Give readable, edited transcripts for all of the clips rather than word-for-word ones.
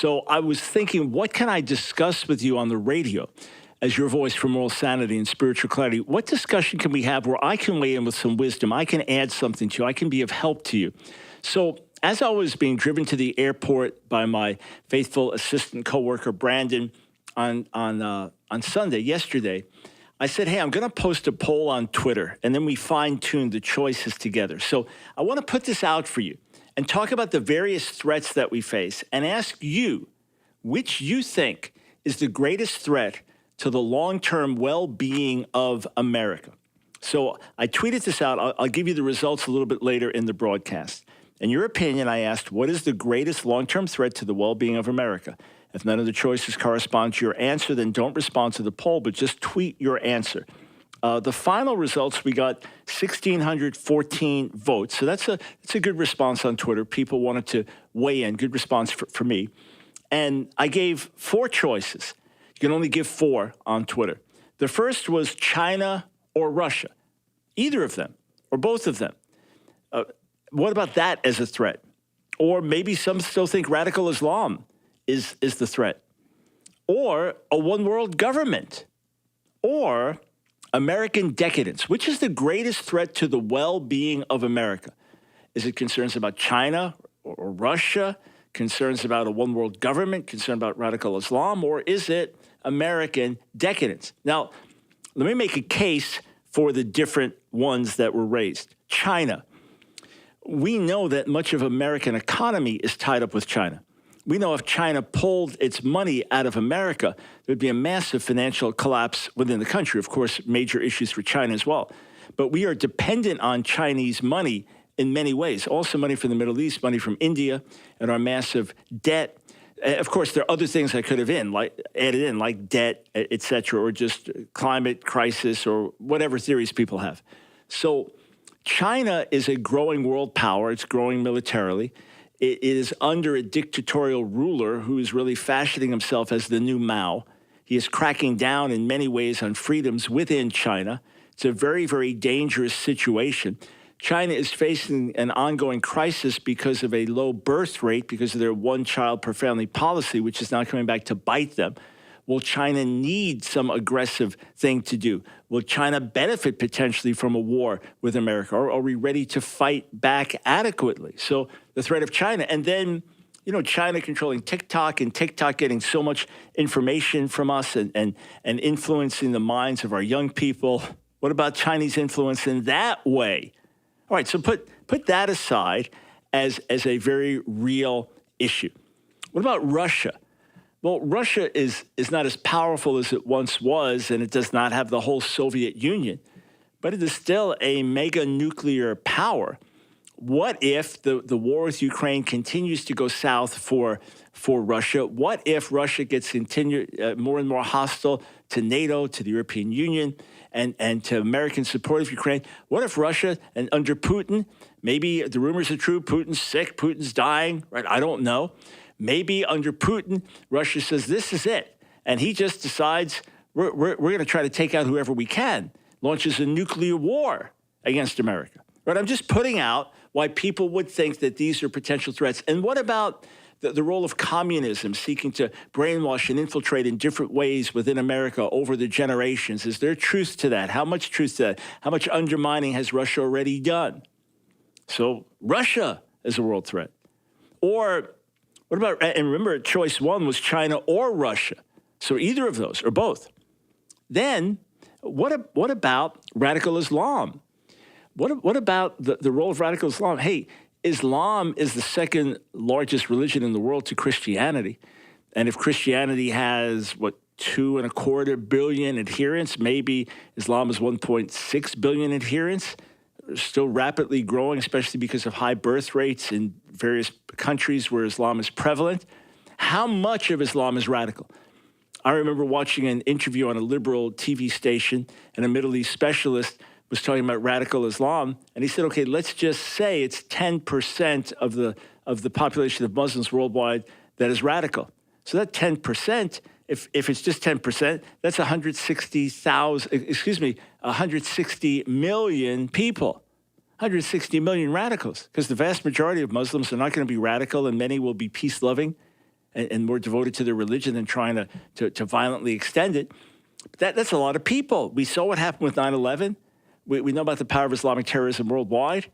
So I was thinking, what can I discuss with you on the radio as your voice for moral sanity and spiritual clarity? What discussion can we have where I can weigh in with some wisdom? I can add something to you. I can be of help to you. So as I was being driven to the airport by my faithful assistant coworker, Brandon, on Sunday, yesterday, I said, hey, I'm going to post a poll on Twitter, and then we fine-tuned the choices together. So I want to put this out for you and talk about the various threats that we face and ask you which you think is the greatest threat to the long-term well-being of America. So I tweeted this out. I'll give you the results a little bit later in the broadcast. In your opinion, I asked, what is the greatest long-term threat to the well-being of America? If none of the choices correspond to your answer, then don't respond to the poll, but just tweet your answer. The final results, we got 1,614 votes. So that's a good response on Twitter. People wanted to weigh in. Good response for me. And I gave 4 choices. You can only give 4 on Twitter. The first was China or Russia. Either of them or both of them. What about that as a threat? Or maybe some still think radical Islam is the threat. Or a one-world government. Or American decadence. Which is the greatest threat to the well-being of America? Is it concerns about China or Russia? Concerns about a one-world government? Concern about radical Islam? Or is it American decadence? Now, let me make a case for the different ones that were raised. China. We know that much of American economy is tied up with China. We know if China pulled its money out of America, there'd be a massive financial collapse within the country. Of course, major issues for China as well. But we are dependent on Chinese money in many ways. Also money from the Middle East, money from India, and our massive debt. Of course, there are other things I could have added in, like debt, et cetera, or just climate crisis or whatever theories people have. So China is a growing world power. It's growing militarily. It is under a dictatorial ruler who is really fashioning himself as the new Mao. He is cracking down in many ways on freedoms within China. It's a very, very dangerous situation. China is facing an ongoing crisis because of a low birth rate, because of their one-child per family policy, which is now coming back to bite them. Will China need some aggressive thing to do? Will China benefit potentially from a war with America? Or are we ready to fight back adequately? So the threat of China. And then, China controlling TikTok and TikTok getting so much information from us and influencing the minds of our young people. What about Chinese influence in that way? All right, so put that aside as a very real issue. What about Russia? Well, Russia is not as powerful as it once was, and it does not have the whole Soviet Union, but it is still a mega nuclear power. What if the war with Ukraine continues to go south for Russia? What if Russia gets more and more hostile to NATO, to the European Union, and to American support of Ukraine? What if Russia, and under Putin, maybe the rumors are true, Putin's sick, Putin's dying, right? I don't know. Maybe under Putin, Russia says, this is it. And he just decides we're going to try to take out whoever we can, launches a nuclear war against America. Right? I'm just putting out why people would think that these are potential threats. And what about the role of communism seeking to brainwash and infiltrate in different ways within America over the generations? Is there truth to that? How much truth to that? How much undermining has Russia already done? So Russia is a world threat. Or what about, and remember, choice 1 was China or Russia. So either of those or both. Then what about radical Islam? What about the role of radical Islam? Hey, Islam is the second largest religion in the world to Christianity. And if Christianity has, 2.25 billion adherents, maybe Islam is 1.6 billion adherents, still rapidly growing, especially because of high birth rates in various countries where Islam is prevalent. How much of Islam is radical? I remember watching an interview on a liberal TV station, and a Middle East specialist was talking about radical Islam, and he said, okay, let's just say it's 10% of the population of Muslims worldwide that is radical. So that 10%, if it's just 10%, that's 160 million people, 160 million radicals, because the vast majority of Muslims are not going to be radical, and many will be peace-loving and more devoted to their religion than trying to violently extend it. That's a lot of people. We saw what happened with 9/11. We know about the power of Islamic terrorism worldwide.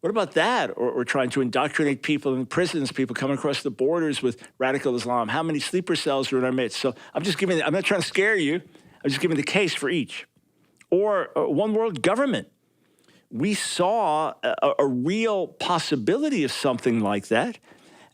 What about that? Or trying to indoctrinate people in prisons, people coming across the borders with radical Islam? How many sleeper cells are in our midst? So I'm not trying to scare you. I'm just giving the case for each. Or one world government. We saw a real possibility of something like that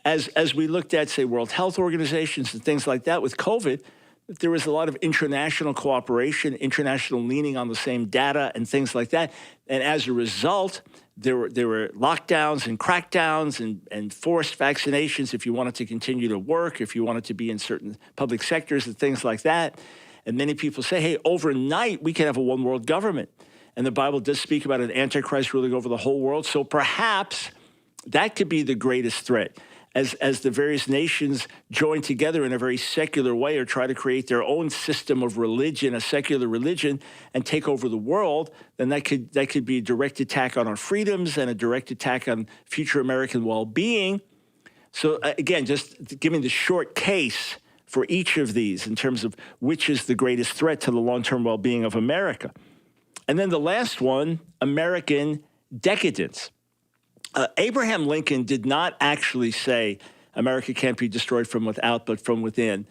as we looked at, say, World Health Organizations and things like that with COVID. There was a lot of international cooperation, international leaning on the same data and things like that. And as a result, there were lockdowns and crackdowns and forced vaccinations if you wanted to continue to work, if you wanted to be in certain public sectors and things like that. And many people say, hey, overnight, we can have a one world government. And the Bible does speak about an antichrist ruling over the whole world. So perhaps that could be the greatest threat. As the various nations join together in a very secular way or try to create their own system of religion, a secular religion, and take over the world, then that could be a direct attack on our freedoms and a direct attack on future American well-being. So again, just giving the short case for each of these in terms of which is the greatest threat to the long-term well-being of America. And then the last one, American decadence. Abraham Lincoln did not actually say America can't be destroyed from without, but from within.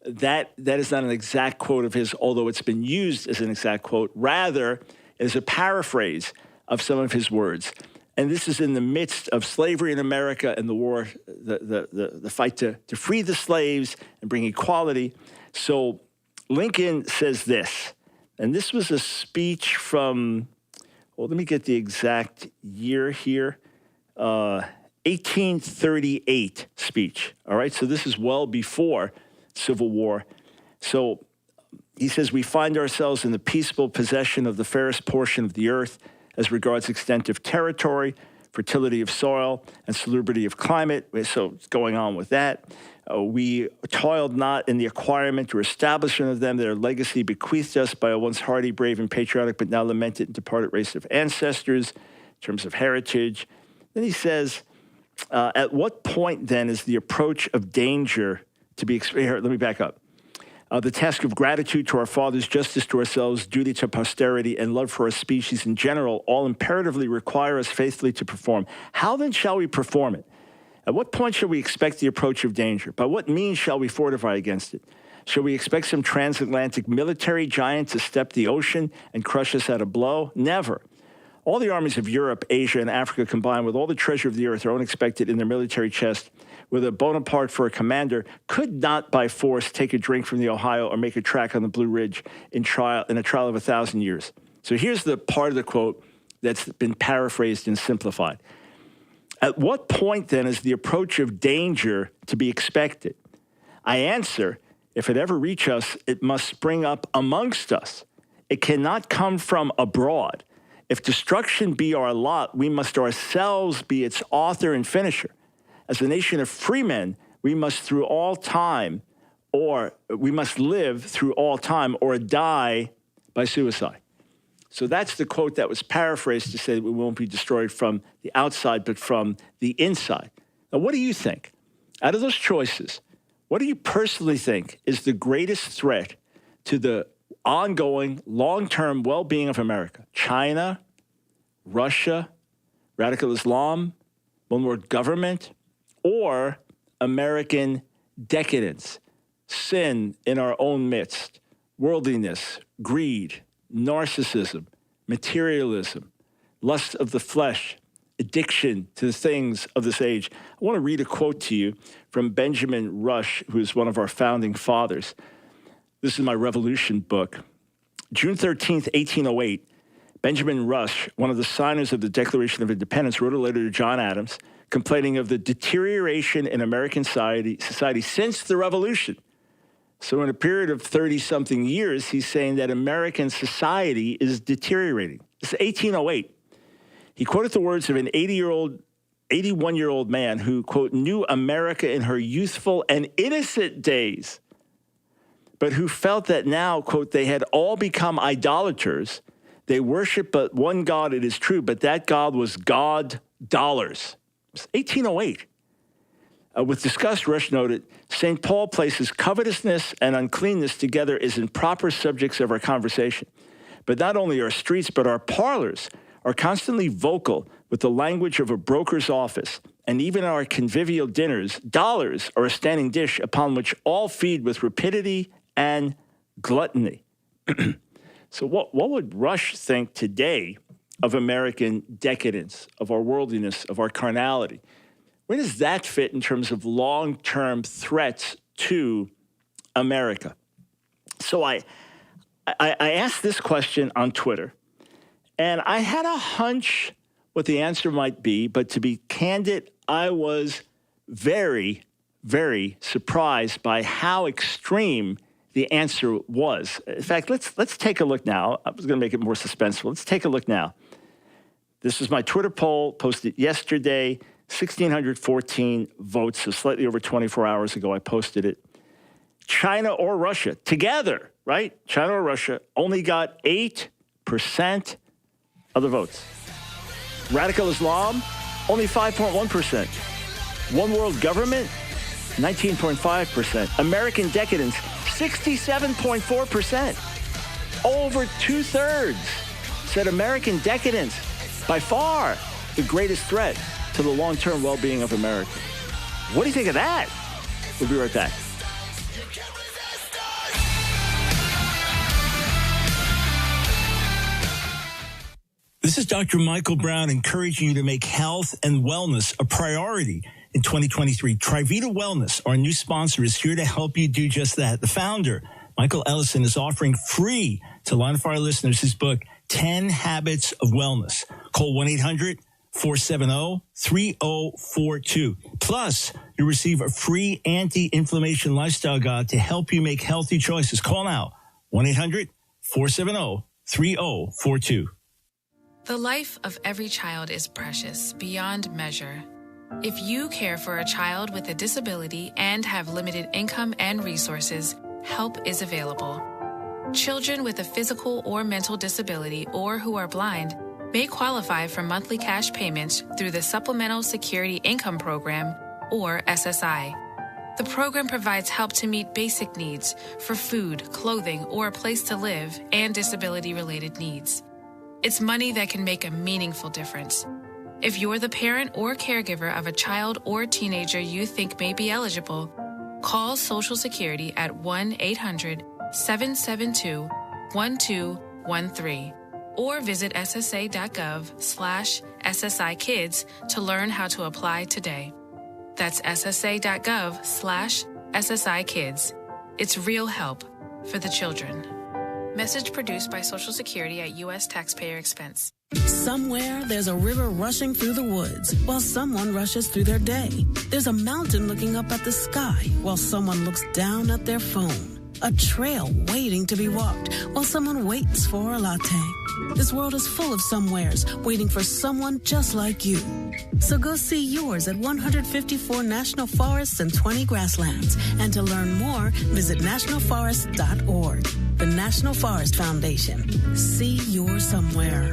That is not an exact quote of his, although it's been used as an exact quote. Rather, it is a paraphrase of some of his words. And this is in the midst of slavery in America and the war, the fight to free the slaves and bring equality. So Lincoln says this, and this was a speech from, well, let me get the exact year here. 1838 speech. All right. So this is well before Civil War. So he says, we find ourselves in the peaceful possession of the fairest portion of the earth as regards extent of territory, fertility of soil, and salubrity of climate. So it's going on with that. We toiled not in the acquirement or establishment of them. Their legacy bequeathed us by a once hardy, brave, and patriotic, but now lamented and departed race of ancestors in terms of heritage. Then he says, at what point then is the approach of danger to be here, let me back up. The task of gratitude to our fathers, justice to ourselves, duty to posterity, and love for our species in general all imperatively require us faithfully to perform. How then shall we perform it? At what point shall we expect the approach of danger? By what means shall we fortify against it? Shall we expect some transatlantic military giant to step the ocean and crush us at a blow? Never. All the armies of Europe, Asia, and Africa combined with all the treasure of the earth are unexpected in their military chest, with a Bonaparte for a commander, could not by force take a drink from the Ohio or make a track on the Blue Ridge in a trial of 1,000 years. So here's the part of the quote that's been paraphrased and simplified. At what point, then, is the approach of danger to be expected? I answer, if it ever reach us, it must spring up amongst us. It cannot come from abroad. If destruction be our lot, we must ourselves be its author and finisher. As a nation of free men, we must live through all time or die by suicide. So that's the quote that was paraphrased to say that we won't be destroyed from the outside, but from the inside. Now, what do you think? Out of those choices, what do you personally think is the greatest threat to the ongoing long-term well-being of America? China, Russia, radical Islam, one world government, or American decadence, sin in our own midst, worldliness, greed, narcissism, materialism, lust of the flesh, addiction to the things of this age. I want to read a quote to you from Benjamin Rush, who is one of our founding fathers. This is my Revolution book. June 13th, 1808, Benjamin Rush, one of the signers of the Declaration of Independence, wrote a letter to John Adams complaining of the deterioration in American society since the Revolution. So in a period of 30-something years, he's saying that American society is deteriorating. This is 1808. He quoted the words of an 81-year-old man who, quote, knew America in her youthful and innocent days, but who felt that now, quote, they had all become idolaters. They worship but one God, it is true, but that God was God dollars. It's 1808. With disgust, Rush noted, St. Paul places covetousness and uncleanness together as improper subjects of our conversation. But not only our streets, but our parlors are constantly vocal with the language of a broker's office. And even our convivial dinners, dollars are a standing dish upon which all feed with rapidity and gluttony. So what would Rush think today of American decadence, of our worldliness, of our carnality? Where does that fit in terms of long-term threats to America? So I asked this question on Twitter, and I had a hunch what the answer might be, but to be candid, I was very, very surprised by how extreme the answer was. In fact, let's take a look now. I was going to make it more suspenseful. Let's take a look now. This was my Twitter poll posted yesterday, 1,614 votes, so slightly over 24 hours ago I posted it. China or Russia, together, right? China or Russia only got 8% of the votes. Radical Islam, only 5.1%. One world government, 19.5%. American decadence, 67.4%. Over two-thirds said American decadence, by far the greatest threat to the long-term well-being of America. What do you think of that? We'll be right back. This is Dr. Michael Brown encouraging you to make health and wellness a priority in 2023. Trivita Wellness, our new sponsor, is here to help you do just that. The founder, Michael Ellison, is offering free to Line of Fire listeners his book, 10 Habits of Wellness. Call 1-800-470-3042. Plus, you'll receive a free anti-inflammation lifestyle guide to help you make healthy choices. Call now, 1-800-470-3042. The life of every child is precious beyond measure. If you care for a child with a disability and have limited income and resources, help is available. Children with a physical or mental disability or who are blind may qualify for monthly cash payments through the Supplemental Security Income Program, or SSI. The program provides help to meet basic needs for food, clothing, or a place to live, and disability-related needs. It's money that can make a meaningful difference. If you're the parent or caregiver of a child or teenager you think may be eligible, call Social Security at 1-800-772-1213 or visit ssa.gov/SSI-Kids to learn how to apply today. That's ssa.gov/SSI-Kids. It's real help for the children. Message produced by Social Security at U.S. taxpayer expense. Somewhere there's a river rushing through the woods while someone rushes through their day. There's a mountain looking up at the sky while someone looks down at their phone. A trail waiting to be walked while someone waits for a latte. This world is full of somewheres waiting for someone just like you. So go see yours at 154 national forests and 20 grasslands. And to learn more, visit nationalforest.org. The National Forest Foundation. See your somewhere.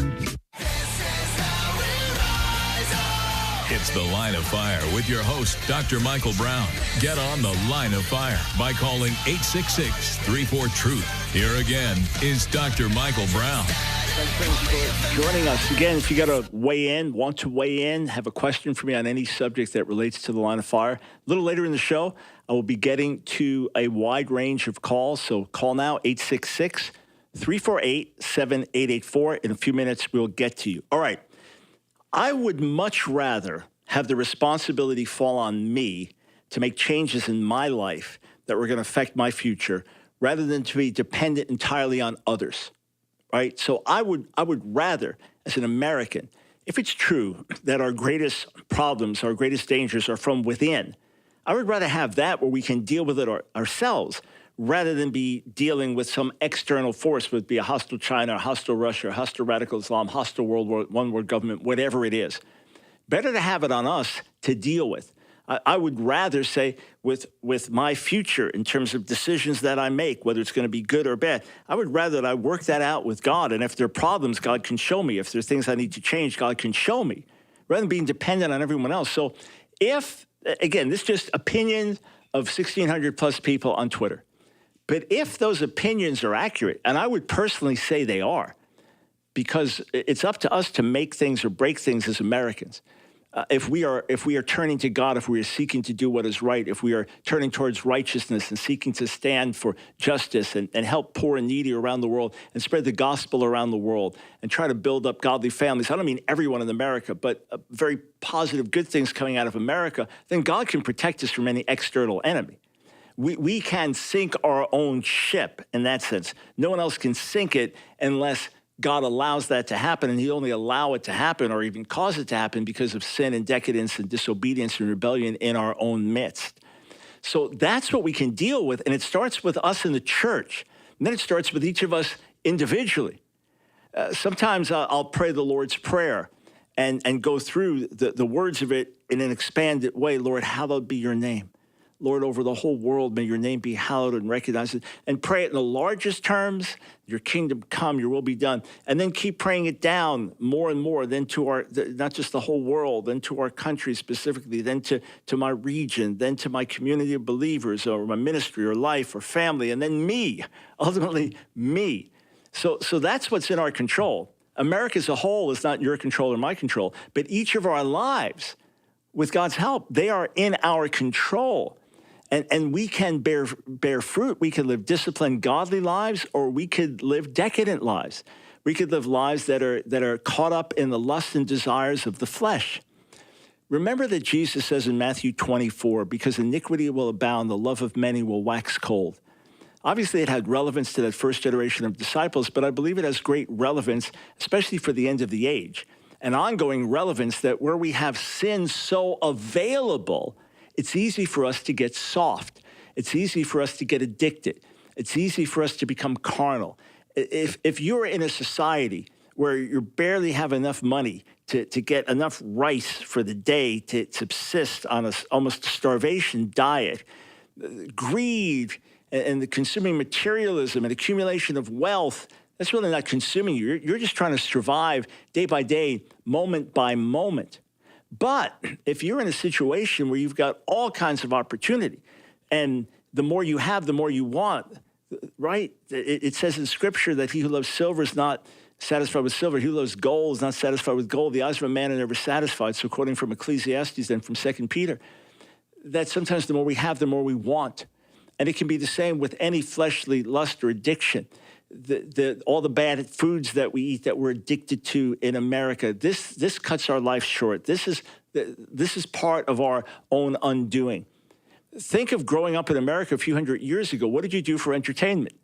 It's The Line of Fire with your host, Dr. Michael Brown. Get on The Line of Fire by calling 866-34-TRUTH. Here again is Dr. Michael Brown. Thanks for joining us. Again, if you got to weigh in, want to weigh in, have a question for me on any subject that relates to The Line of Fire, a little later in the show, I will be getting to a wide range of calls. So call now, 866-348-7884. In a few minutes, we'll get to you. All right. I would much rather have the responsibility fall on me to make changes in my life that were going to affect my future rather than to be dependent entirely on others, right? So I would rather, as an American, if it's true that our greatest problems, our greatest dangers are from within, I would rather have that where we can deal with it ourselves rather than be dealing with some external force, would be a hostile China, a hostile Russia, a hostile radical Islam, hostile one world government, whatever it is. Better to have it on us to deal with. I would rather say with my future in terms of decisions that I make, whether it's going to be good or bad, I would rather that I work that out with God. And if there are problems, God can show me. If there's things I need to change, God can show me, rather than being dependent on everyone else. So if Again, this is just opinions of 1,600 plus people on Twitter. But if those opinions are accurate, and I would personally say they are, because it's up to us to make things or break things as Americans. If we are turning to God, if we are seeking to do what is right, if we are turning towards righteousness and seeking to stand for justice and help poor and needy around the world and spread the gospel around the world and try to build up godly families, I don't mean everyone in America, but very positive, good things coming out of America, then God can protect us from any external enemy. We can sink our own ship in that sense. No one else can sink it unless God allows that to happen, and He only allow it to happen or even cause it to happen because of sin and decadence and disobedience and rebellion in our own midst. So that's what we can deal with, and it starts with us in the church, and then it starts with each of us individually. Sometimes I'll pray the Lord's Prayer and go through the words of it in an expanded way. Lord, hallowed be your name. Lord, over the whole world, may your name be hallowed and recognized, and pray it in the largest terms, your kingdom come, your will be done. And then keep praying it down more and more, then to not just the whole world, then to our country specifically, then to my region, then to my community of believers or my ministry or life or family, and then me, ultimately me. So that's what's in our control. America as a whole is not in your control or my control, but each of our lives, with God's help, they are in our control. And we can bear fruit. We can live disciplined, godly lives, or we could live decadent lives. We could live lives that are caught up in the lust and desires of the flesh. Remember that Jesus says in Matthew 24, because iniquity will abound, the love of many will wax cold. Obviously, it had relevance to that first generation of disciples, but I believe it has great relevance, especially for the end of the age. An ongoing relevance that where we have sin so available, it's easy for us to get soft. It's easy for us to get addicted. It's easy for us to become carnal. If you're in a society where you barely have enough money to get enough rice for the day to subsist on almost a starvation diet, greed and the consuming materialism and accumulation of wealth, that's really not consuming you. You're just trying to survive day by day, moment by moment. But if you're in a situation where you've got all kinds of opportunity, and the more you have, the more you want, right? It says in Scripture that he who loves silver is not satisfied with silver. He who loves gold is not satisfied with gold. The eyes of a man are never satisfied. So quoting from Ecclesiastes and from 2 Peter, that sometimes the more we have, the more we want. And it can be the same with any fleshly lust or addiction. All the bad foods that we eat that we're addicted to in America, this cuts our life short. This is part of our own undoing. Think of growing up in America a few hundred years ago. What did you do for entertainment?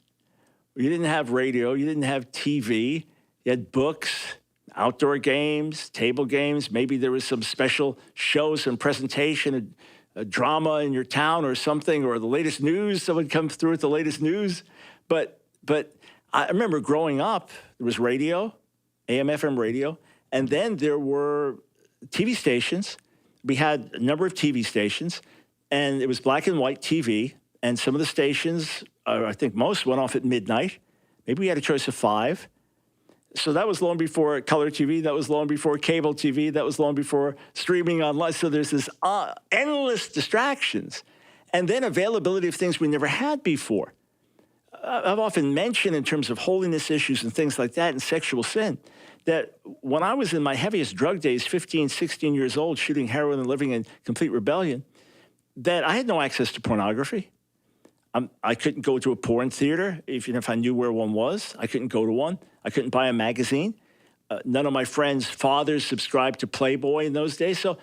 You didn't have radio. You didn't have TV. You had books, outdoor games, table games. Maybe there was some special shows and presentation, a drama in your town or something, or the latest news. Someone comes through with the latest news. But I remember growing up, there was radio, AM, FM radio, and then there were TV stations. We had a number of TV stations, and it was black and white TV, and some of the stations, I think most, went off at midnight. Maybe we had a choice of 5. So that was long before color TV. That was long before cable TV. That was long before streaming online. So there's this endless distractions, and then availability of things we never had before. I've often mentioned in terms of holiness issues and things like that and sexual sin, that when I was in my heaviest drug days, 15, 16 years old, shooting heroin and living in complete rebellion, that I had no access to pornography. I couldn't go to a porn theater, even if I knew where one was. I couldn't go to one. I couldn't buy a magazine. None of my friends' fathers subscribed to Playboy in those days. So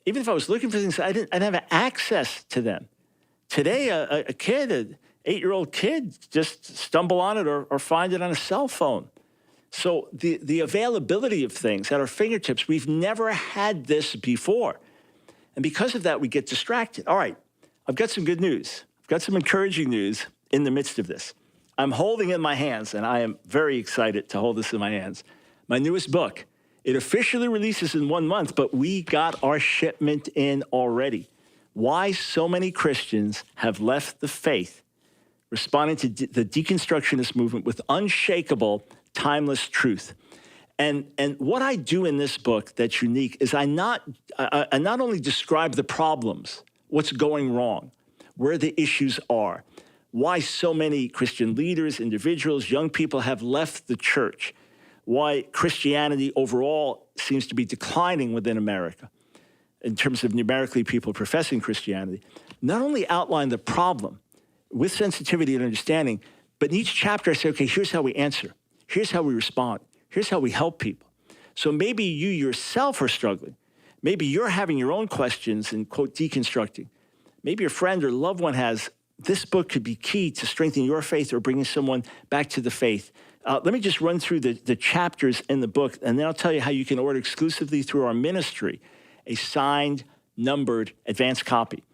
even if I was looking for things, I didn't have access to them. Today, a kid, an 8-year-old kid, just stumble on it or find it on a cell phone. So the availability of things at our fingertips, we've never had this before. And because of that, we get distracted. All right, I've got some good news. I've got some encouraging news in the midst of this. I'm holding in my hands, and I am very excited to hold this in my hands, my newest book. It officially releases in 1 month, but we got our shipment in already. Why so many Christians have left the faith, responding to the deconstructionist movement with unshakable, timeless truth. And what I do in this book that's unique is I not only describe the problems, what's going wrong, where the issues are, why so many Christian leaders, individuals, young people have left the church, why Christianity overall seems to be declining within America in terms of numerically people professing Christianity. Not only outline the problem with sensitivity and understanding, but in each chapter I say, okay, here's how we answer. Here's how we respond. Here's how we help people. So maybe you yourself are struggling. Maybe you're having your own questions and, quote, deconstructing. Maybe your friend or loved one has. This book could be key to strengthening your faith or bringing someone back to the faith. Let me just run through the chapters in the book, and then I'll tell you how you can order exclusively through our ministry a signed, numbered, advanced copy.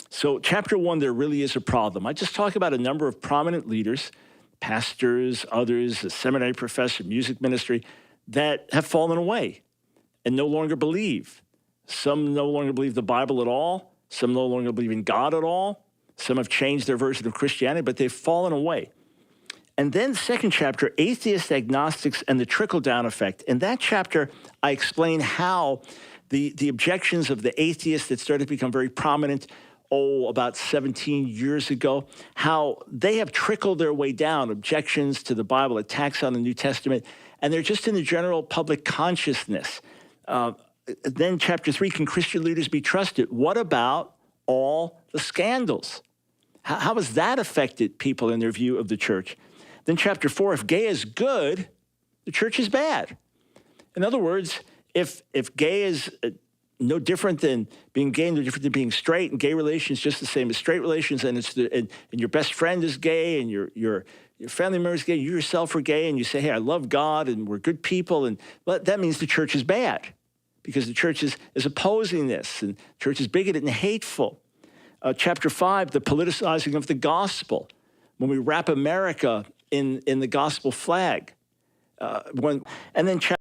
So chapter 1, there really is a problem. I just talk about a number of prominent leaders, pastors, others, a seminary professor, music ministry, that have fallen away and no longer believe. Some no longer believe the Bible at all. Some no longer believe in God at all. Some have changed their version of Christianity, but they've fallen away. And then second chapter, atheists, agnostics, and the trickle-down effect. In that chapter, I explain how the objections of the atheists that started to become very prominent about 17 years ago, how they have trickled their way down, objections to the Bible, attacks on the New Testament, and they're just in the general public consciousness. Then chapter 3, can Christian leaders be trusted? What about all the scandals? How has that affected people in their view of the church? Then chapter 4, if gay is good, the church is bad. In other words, if gay is no different than being gay, no different than being straight, and gay relations just the same as straight relations, and and your best friend is gay, and your family member is gay, you yourself are gay, and you say, hey, I love God, and we're good people, and but that means the church is bad, because the church is opposing this, and the church is bigoted and hateful. Chapter 5, the politicizing of the gospel, when we wrap America in the gospel flag. And then chapter